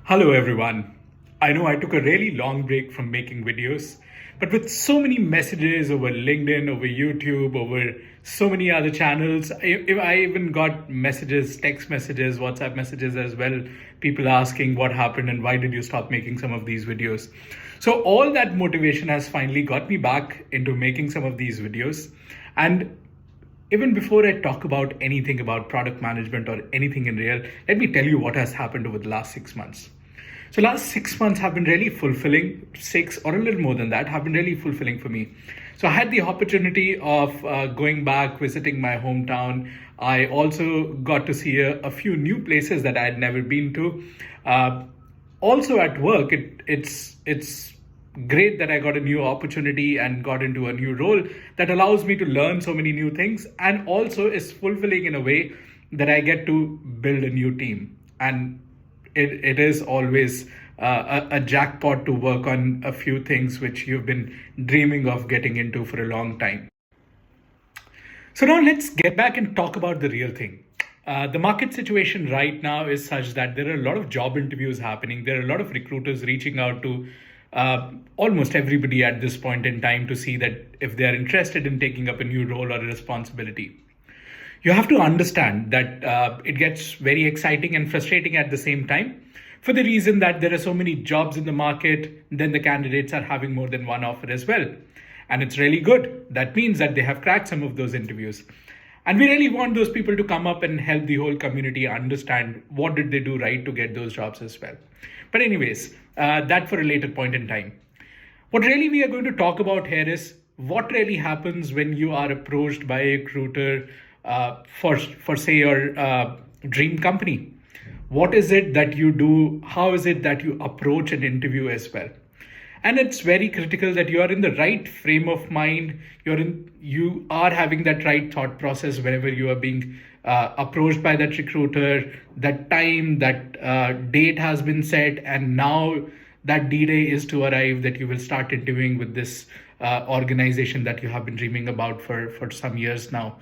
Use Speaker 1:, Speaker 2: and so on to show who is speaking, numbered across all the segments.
Speaker 1: Hello everyone. I know I took a really long break from making videos, but with so many messages over LinkedIn, over YouTube, over so many other channels, I even got messages, text messages, WhatsApp messages as well, people asking what happened and why did you stop making some of these videos. So all that motivation has finally got me back into making some of these videos. And even before I talk about anything about product management or anything in real, let me tell you what has happened over the last 6 months. So last 6 months have been really fulfilling, six or a little more than that, have been really fulfilling for me. So I had the opportunity of going back, visiting my hometown. I also got to see a few new places that I had never been to. Also at work, it's great that I got a new opportunity and got into a new role that allows me to learn so many new things, and also is fulfilling in a way that I get to build a new team. And it is always a jackpot to work on a few things which you've been dreaming of getting into for a long time. So now let's get back and talk about the real thing. The market situation right now is such that there are a lot of job interviews happening. There are a lot of recruiters reaching out to almost everybody at this point in time to see that if they are interested in taking up a new role or a responsibility. You have to understand that it gets very exciting and frustrating at the same time, for the reason that there are so many jobs in the market, then the candidates are having more than one offer as well. And it's really good. That means that they have cracked some of those interviews. And we really want those people to come up and help the whole community understand what did they do right to get those jobs as well. But anyways, that for a later point in time. What really we are going to talk about here is what really happens when you are approached by a recruiter for say your dream company. What is it that you do? How is it that you approach an interview as well? And it's very critical that you are in the right frame of mind. You are having that right thought process whenever you are being approached by that recruiter. That time, that date has been set, and now that D-Day is to arrive, that you will start interviewing with this organization that you have been dreaming about for some years now.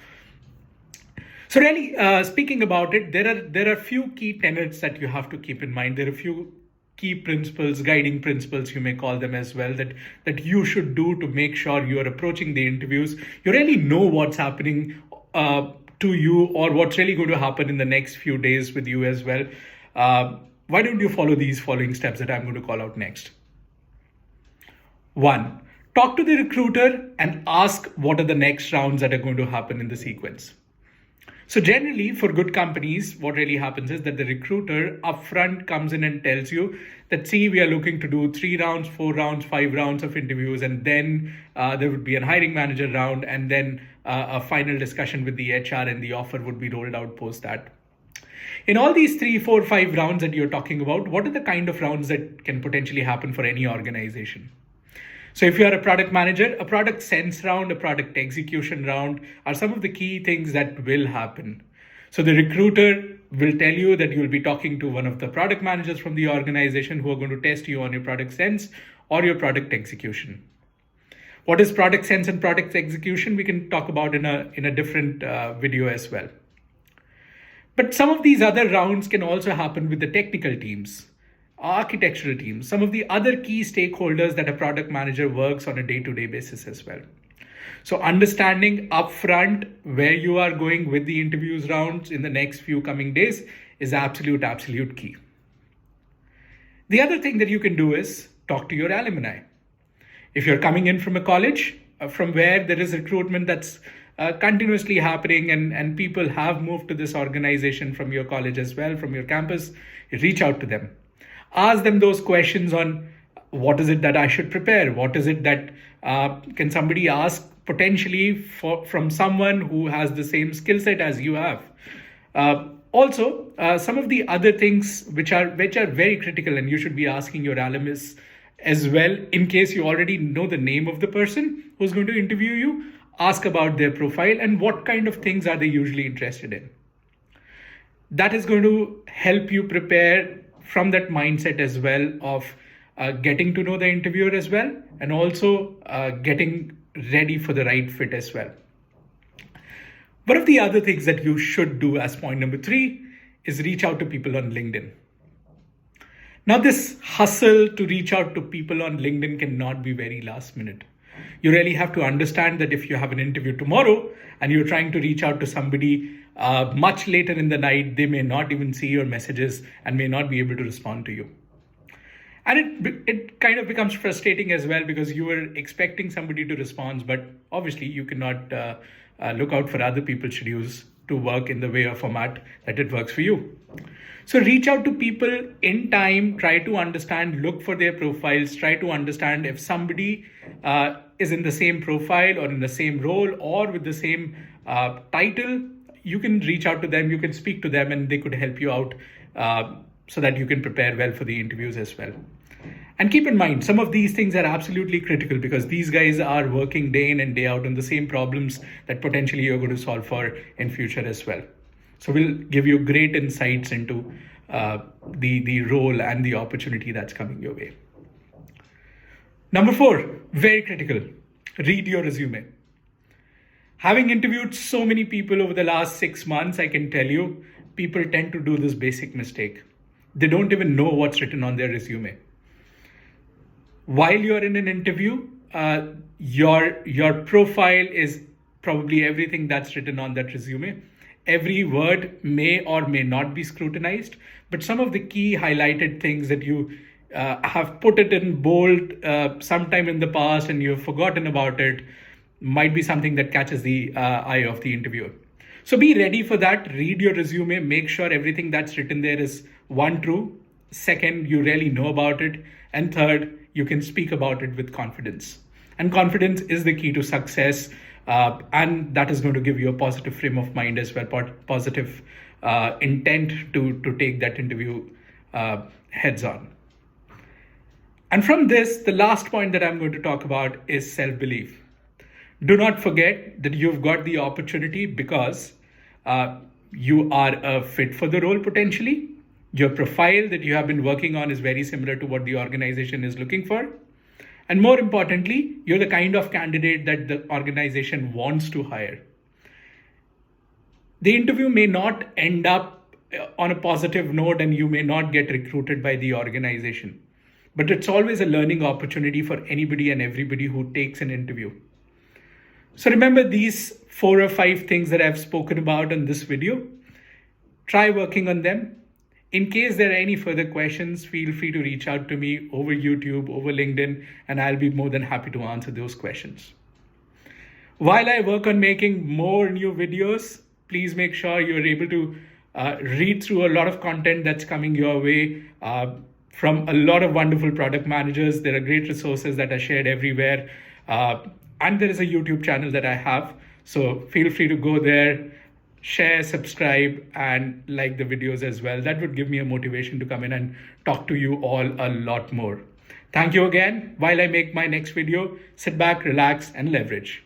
Speaker 1: So really, speaking about it, there are few key tenets that you have to keep in mind. There are a few key principles, guiding principles, you may call them as well, that you should do to make sure you are approaching the interviews. You really know what's happening to you, or what's really going to happen in the next few days with you as well. Why don't you follow these following steps that I'm going to call out next? 1. Talk to the recruiter and ask what are the next rounds that are going to happen in the sequence. So generally, for good companies, what really happens is that the recruiter upfront comes in and tells you that, see, we are looking to do 3 rounds, 4 rounds, 5 rounds of interviews, and then there would be a hiring manager round, and then a final discussion with the HR, and the offer would be rolled out post that. In all these 3, 4, 5 rounds that you're talking about, what are the kind of rounds that can potentially happen for any organization? So if you are a product manager, a product sense round, a product execution round are some of the key things that will happen. So the recruiter will tell you that you'll be talking to one of the product managers from the organization who are going to test you on your product sense or your product execution. What is product sense and product execution? We can talk about in a different video as well. But some of these other rounds can also happen with the technical teams, architectural teams, some of the other key stakeholders that a product manager works on a day-to-day basis as well. So understanding upfront where you are going with the interviews rounds in the next few coming days is absolute key. The other thing that you can do is talk to your alumni. If you're coming in from a college, from where there is recruitment that's continuously happening, and people have moved to this organization from your college as well, from your campus, reach out to them. Ask them those questions on what is it that I should prepare? What is it that can somebody ask potentially from someone who has the same skill set as you have? Also, some of the other things which are very critical, and you should be asking your alumnus as well, in case you already know the name of the person who's going to interview you, ask about their profile and what kind of things are they usually interested in. That is going to help you prepare from that mindset as well of getting to know the interviewer as well, and also getting ready for the right fit as well. One of the other things that you should do as point number 3 is reach out to people on LinkedIn. Now, this hustle to reach out to people on LinkedIn cannot be very last minute. You really have to understand that if you have an interview tomorrow and you're trying to reach out to somebody much later in the night, they may not even see your messages and may not be able to respond to you. And it kind of becomes frustrating as well because you were expecting somebody to respond, but obviously you cannot look out for other people's schedules to work in the way or format that it works for you. So reach out to people in time, try to understand, look for their profiles, try to understand if somebody is in the same profile or in the same role or with the same title. You can reach out to them, you can speak to them, and they could help you out so that you can prepare well for the interviews as well. And keep in mind, some of these things are absolutely critical because these guys are working day in and day out on the same problems that potentially you're going to solve for in future as well. So we'll give you great insights into the role and the opportunity that's coming your way. Number 4, very critical, read your resume. Having interviewed so many people over the last 6 months, I can tell you, people tend to do this basic mistake. They don't even know what's written on their resume. While you're in an interview, your profile is probably everything that's written on that resume. Every word may or may not be scrutinized, but some of the key highlighted things that you have put it in bold sometime in the past and you've forgotten about it might be something that catches the eye of the interviewer. So be ready for that. Read your resume. Make sure everything that's written there is, 1, true. 2, you really know about it. And 3, you can speak about it with confidence. And confidence is the key to success. And that is going to give you a positive frame of mind as well, positive intent to take that interview heads on. And from this, the last point that I'm going to talk about is self-belief. Do not forget that you've got the opportunity because you are a fit for the role potentially. Your profile that you have been working on is very similar to what the organization is looking for. And more importantly, you're the kind of candidate that the organization wants to hire. The interview may not end up on a positive note and you may not get recruited by the organization. But it's always a learning opportunity for anybody and everybody who takes an interview. So remember these 4 or 5 things that I've spoken about in this video. Try working on them. In case there are any further questions, feel free to reach out to me over YouTube, over LinkedIn, and I'll be more than happy to answer those questions. While I work on making more new videos, please make sure you're able to read through a lot of content that's coming your way from a lot of wonderful product managers. There are great resources that are shared everywhere. And there is a YouTube channel that I have. So feel free to go there, share, subscribe, and like the videos as well. That would give me a motivation to come in and talk to you all a lot more. Thank you again. While I make my next video, sit back, relax, and leverage.